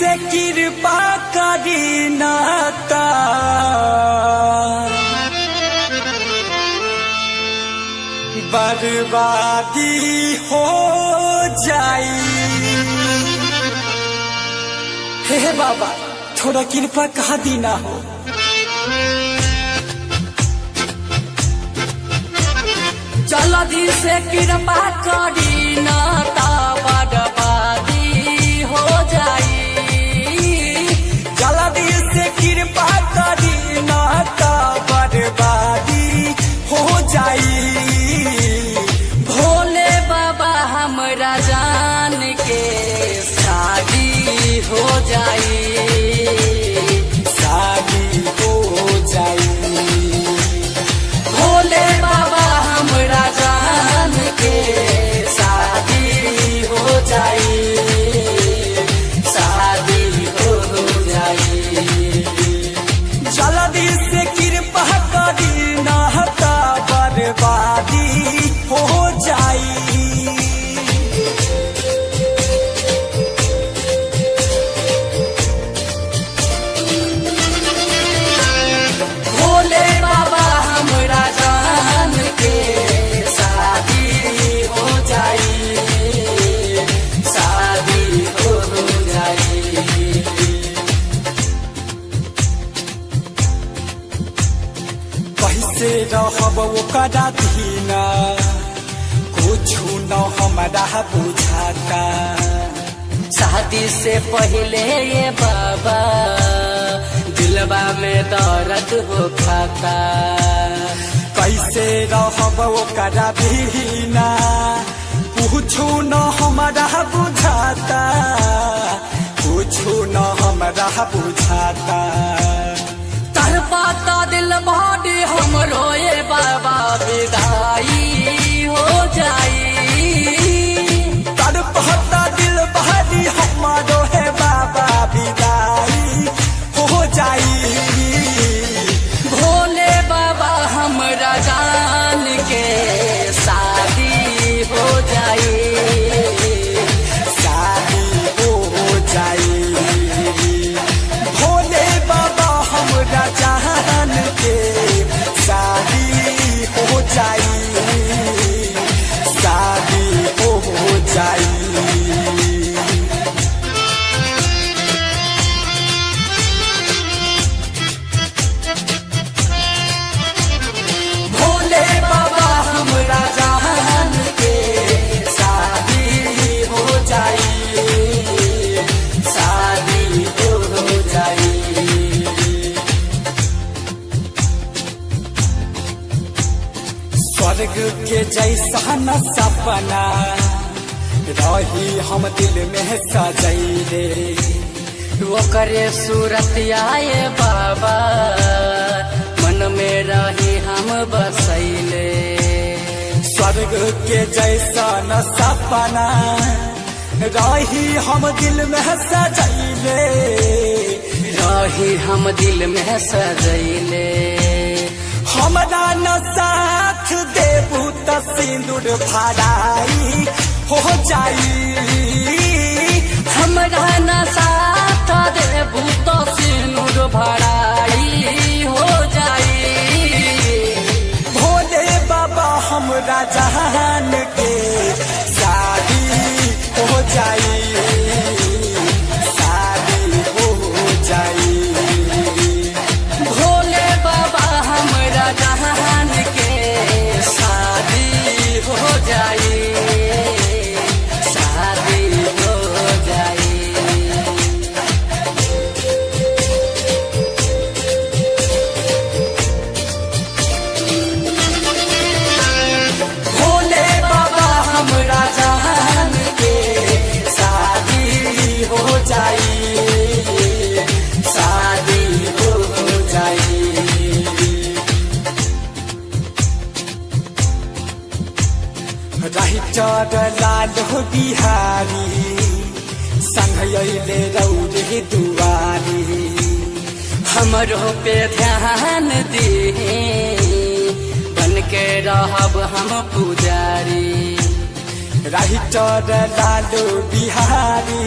से कृपा करी नाता बर्बादी हो जाई। हे बाबा थोड़ा कृपा कहा दीना हो। जल्दी से कृपा करी नाता बर्बादी हो जाई। जल्दी से कृपा करी नाता बर्बादी हो जाई। भोले बाबा हमरा जान के शादी हो जाई। शादी हो जाई। भोले बाबा हमरा जान के शादी हो जाई। शादी हो जाई। जल्दी से कृपा करी नाता बर्बादी हो जाई। भोले बाबा हमरा जान के शादी हो जाई। शादी हो जाई। कैसे रहब ओकरा दीना कुछु न हमरा बुझाता। शादी से पहले ये बाबा दिलवा में दर्द हो खाता। कैसे रहब ओकरा दीना कुछु न हमरा बुझाता। कुछु न हमरा बुझाता। तर पाता दिल बॉडी हमरो ये बाबा विदाई हो जाई। तड़पता दिल बहादी हमारो है बाबा विदाई हो जाई। भोले बाबा हमरा जान के शादी हो जाई। शादी हो जाई। भोले बाबा हमरा जान के शादी हो जाई। शादी हो जाई। भोले बाबा हमरा जान के शादी हो जाई। शादी हो जाई। स्वर्ग के जैसा न सपना रही हम दिल में सजैले। ओकरे सूरत आए बाबा मन में रही हम बसैले। स्वर्ग के जैसा न सपना रही हम दिल में सजैले। रही हम दिल में सजैले। हमरा न साथ देबू त सिंदूर भराई हो जाई। हमरा न साथ देबू तो सिनुर भराई हो जाई। भोले बाबा हमरा जान के शादी हो जाई। शादी हो जाई। भोले बाबा हमरा जान के शादी हो जाई। शादी हो जाई। भोले बाबा हमरा जान के शादी हो जाई। शादी हो जाई। राइटर लाल बिहारी संग अइले रौरे दुआरी। हमरो पे ध्यान दे बन के रहब हम पुजारी। राइटर लालू बिहारी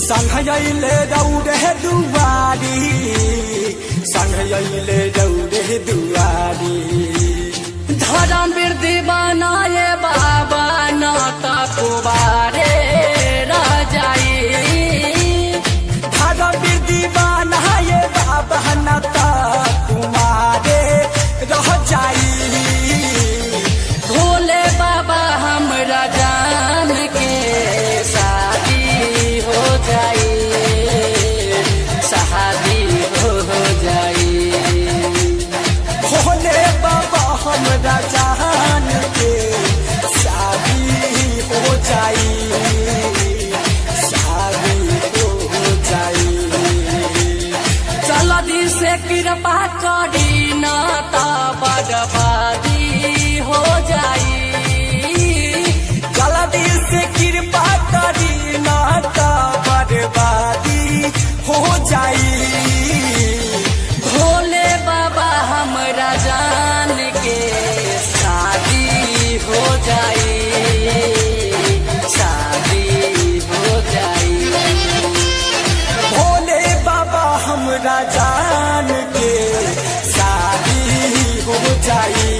संघयले रौरे दुआरी संघयले रौरे दुआरी धर्म वृद्धि बनाए बाबा नाता कुबारे रह जाई धर्म वृद्धि बनाए बाबा नाता कुमारे रह जाई भोले बाबा हमरा जान के शादी हो जाई शादी हो जाई भोले बाबा हमरा जान के शादी हो जाई शादी हो जाई जल्दी से कृपा करी नाता बर्बादी हो जाई जल्दी से कृपा करी नाता बर्बादी हो जाई भोले बाबा हमरा जान के शादी हो जाई शादी हो जाई भोले बाबा हमरा जान के शादी हो जाई